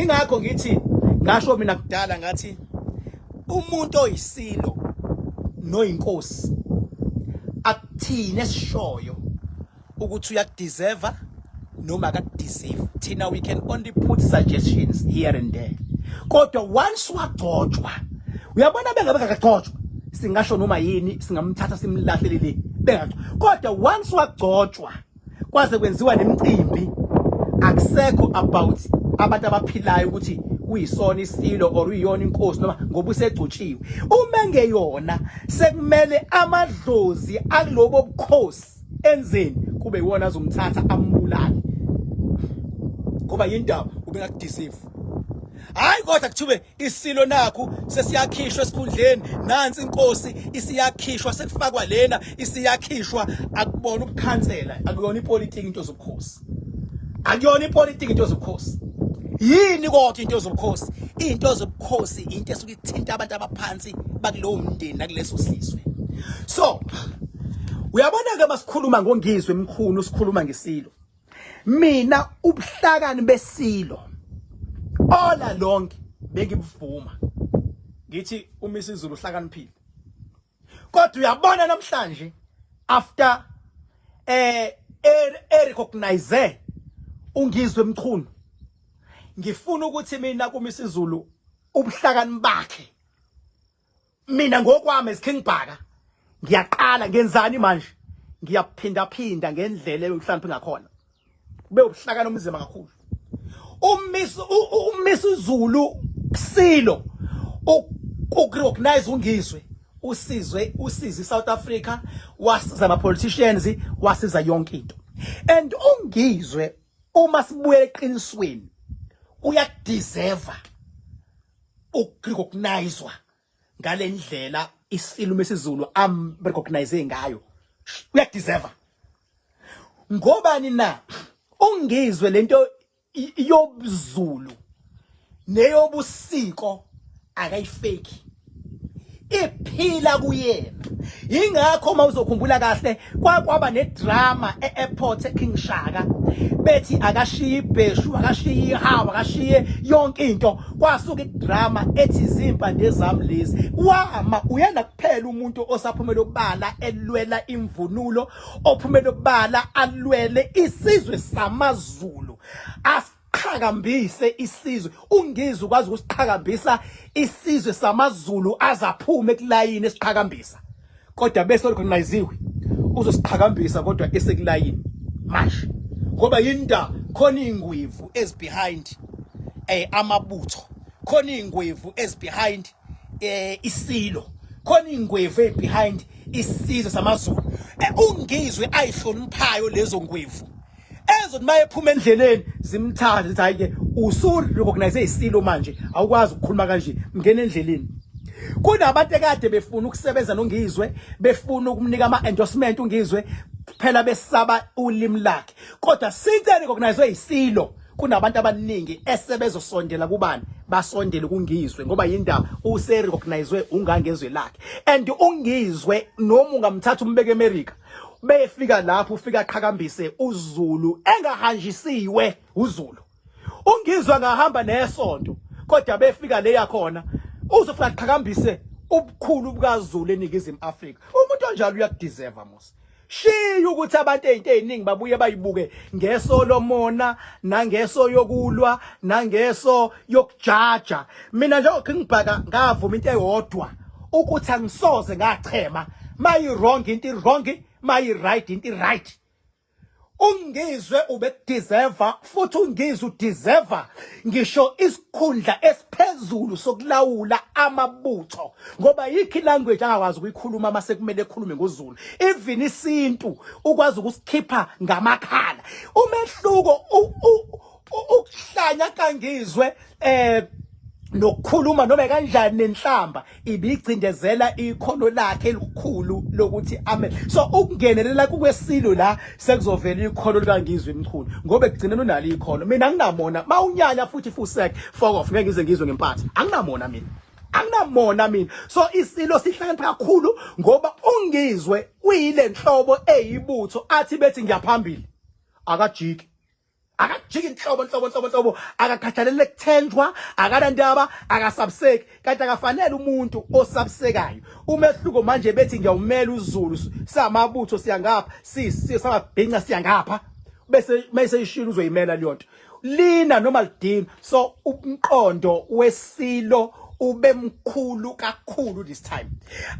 ingakho ngithi ngasho mina kudala ngathi umuntu oyisilo noyinkosi akuthini esishoyo ukuthi uyakudeserve noma akakudeserve. Thina we can only put suggestions here and there. Kodwa once wagcotshwa, uyabona bengakagcotshwa singasho noma yini singamthatha simlahlelele bengagcotshwa. Kodwa once wagcotshwa kwaze kwenziwa nemicimbi akusekho about abantu abaphilayo ukuthi uyisona isilo or uyiyona inkosi noma ngoba usegcotshiwe. Uma ngeyona sekumele amadlozi akulobo bukhosi enzeni kube yiwona azomthatha ambulali ngoba yindaba ubengakudeserve. Hayi kodwa kuthiwe isilo nakho sesiyakhishwa esikhundleni, nansi inkosi isiyakhishwa sekufakwa lena isiyakhishwa. Akubona ubukhansela, akuyona ipolitiki into zobukhosi, akuyona ipolitiki into zobukhosi. Yini konke into zobukhosi? Into zobukhosi into esuke ithinta abantu abaphansi bakulowo mndeni nakuleso sizwe. So uyabona ke masikhuluma ngongizwe emkhulu, sikhuluma ngesilo. Mina ubuhlakani besilo all along bengibuvuma ngithi uMisuzulu uhlakaniphile. Kodwa uyabona namhlanje after recognize ungizwe emkhulu, ngifuna ukuthi mina kuMisuzulu ubuhlakani bakhe mina ngokwami as King Bhaka ngiyaqala ngenzani manje, ngiyaphinda phinda ngendlela eyokuhlakanipha ngakhona kube ubuhlakani omzima kakhulu. uMisuzulu silo ukurecognize ungizwe usize South Africa, wasiza ama politicians, wasiza yonke into. And ungizwe uma sibuye eqinisweni uyadeserve ukurecognizewa ngalendlela isilo uMisuzulu recognize ngayo, uyadeserve. Ngobani na ungizwe lento yobuzulu neyobusiko akayifeki, iphila kuyena. Ingakho mawuzokhumbula kahle kwaba nedrama e-airport eKing Shaka bethi akashiye ibheshu, akashiye ihawa, akashiye yonke into. Kwasuka idrama ethi izimpande zami lezi. Wama uyena kuphela umuntu osaphumela ukubala elwela imvunulo, ophumela ukubala alwele isizwe samaZulu, asiqhakambise isizwe. Ungizwe ukwazi ukusiqhakambisa isizwe samaZulu azaphume kulayini esiqhakambisa. Kodwa bese recognizewe uzosiqhakambisa kodwa esekulayini manje ngoba yinda khona ingwevu behind amabutho, khona ingwevu behind isilo, khona ingwevu behind isizwe samaZulu. Ungizwe ayihloniphayo lezo ngwevu ezo maye phuma endleleni zimthatha zithi hayi ke usu recognize isilo manje awukwazi ukukhuluma kanje, mngene endleleni. Kunabantu ekade befuna ukusebenza nongizwe, befuna ukumnika ama-endorsement ungizwe phela besaba ulimi lakhe. Kodwa since recognize isilo kunabantu abaningi esebezosondela kubani, basondele kungizwe ngoba yindaba use-recognize ungangezwe lakhe. And ungizwe noma ungamthatha umbeke eAmerica befika lapho ufika qhakambise uZulu engahanjisiwe uZulu. Ungizwe angahamba nesonto kodwa befika le yakhona uzofika qhakambise ubukhulu bukaZulu eNingizimu Afrika. Umuntu onjalo uyakudeserve mos. Shiya ukuthi abantu eziningi babuye bayibuke ngeso lomona nangeso yokulwa nangeso yokujaja. Mina nje King Bhaka ngavuma into eyodwa ukuthi angisoze ngachema mayi wrong into wrong, mayi right into right. Ungizwe ubedeserve futhi ungizwe udeserve ngisho isikhundla esiphezulu sokulawula amabutho ngoba yikho language angakwazi ukuyikhuluma mase kumele ekhulume ngoZulu. Even isintu ukwazi ukusikhipha ngamakhala. Umehluko ukuhlanya kangizwe nokukhuluma noma kanjani nenhlamba ibigcindezela ikhono lakhe elikhulu lokuthi amen. So ukungenelela kwesilo la sekuzovela ikhono likangizwe emkhulu ngoba ekugcineni unalo ikhono. Mina anginamona mawunyanya futhi fusek fuck off ngeke ngize ngizwe ngempatha, anginamona mina, anginamona mina. So isilo sihlakanipha kakhulu ngoba ungizwe uyile nhlobo eyibutho athi bethi ngiyaphambili akajiki akajika inhlobo akakhathalele kuthenjwa akanandaba akasabseki kanti akafanele umuntu osabsekayo. Umehluko manje bethi ngiyawumela uZulu samabutho siyangapha samabhinca siyangapha bese ishilo uzoyimela leyo nto lina noma lidini. So umqondo wesilo ube mkhulu kakhulu this time.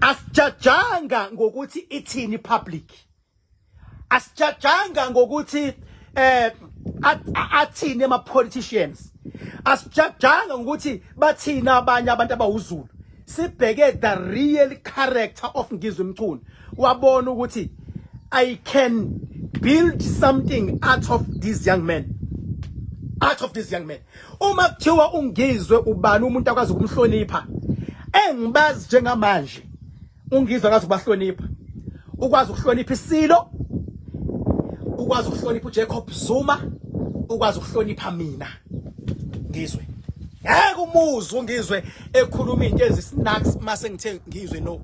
Asijajanga ngokuthi ithini public, asijajanga ngokuthi athini ama politicians, asijajanga ngokuthi bathina abanye abantu abawuZulu. Sibheke the real character of Ngizwe Mchunu, wabona ukuthi I can build something out of these young men. Uma kuthiwa uNgizwe ubani umuntu akwazi ukumhlonipha, engibazi njengamanje uNgizwe akwazi ukubahlonipha, ukwazi ukuhlonipha iSilo, ukwazi ukuhlonipha uJacob Zuma, ukwazi ukuhlonipha mina Ngizwe. Ngeke umuzwe uNgizwe ekhuluma into ezisnacks mase ngithe Ngizwe no,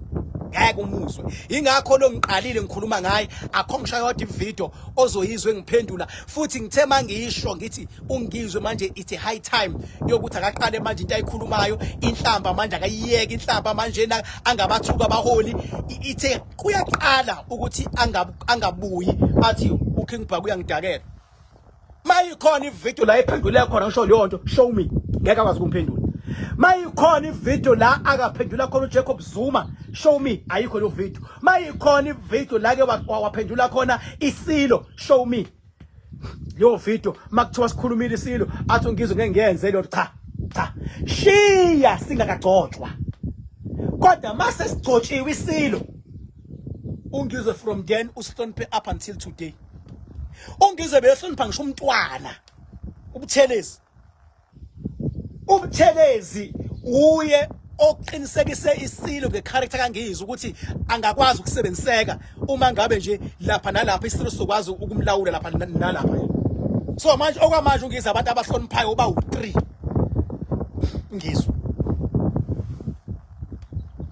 ngeke umuzwe. Ingakho lo ngiqalile ngikhuluma ngaye, akho ngishaya kodwa ivideo ozoyizwe ngiphendula futhi ngithe mangisho ngithi uNgizwe manje it's high time yokuthi akaqale manje into ayikhulumayo, inhlamba manje akayiyeke, inhlamba manje angabathuka abaholi, ithe kuyaqala ukuthi angabuyi athi uKing Bhaka uyangidakela. Mayikhona ivideo la ephendule khona ngisho leyo nto, show me, ngeke akwazi ukumphendula. Mayikhona ivideo la akaphendula khona uJacob Zuma, show me, ayikho leyo video. Mayikhona ivideo la ke waphendula khona iSilo, show me leyo video. Makuthiwa sikhulumile iSilo athi uNgizwe ngeke ngiyenze leyo, cha shiya singakagcotshwa. Kodwa mase sigcotshiwe iSilo, uNgizwe from then usihloniphe up until today. uNgizwe behlonipha ngisho umntwana. Ubuthelezi uye oqinisekise iSilo ngecharacter kaNgizwe ukuthi angakwazi ukusebenziseka uma ngabe nje lapha nalapha iSilo sokwazi ukumlawula lapha nalapha. So manje okwamanje uNgizwe abantu abahloniphayo uba u3 Ngizwe,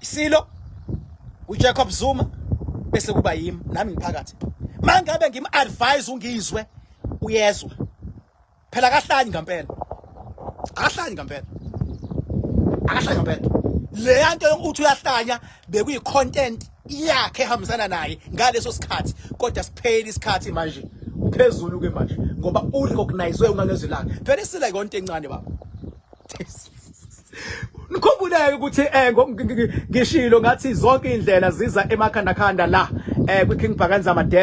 iSilo, uJacob Zuma, bese kuba yimi nami ngiphakathi. Mangabe ngim-advise uNgizwe uyezwa phela akahlali ngempela, akahlali ngempela. Le nto uthi uyahlanya bekuyi-content yakhe ehambisana naye ngaleso sikhathi, kodwa siphele isikhathi manje uphezulu ke manje ngoba urecognizwe ungangezwe langa. Phela isila yonto encane baba. Nikhumbuleke ukuthi ngishilo ngathi zonke indlela ziza emakhanda la kwi King Bhaka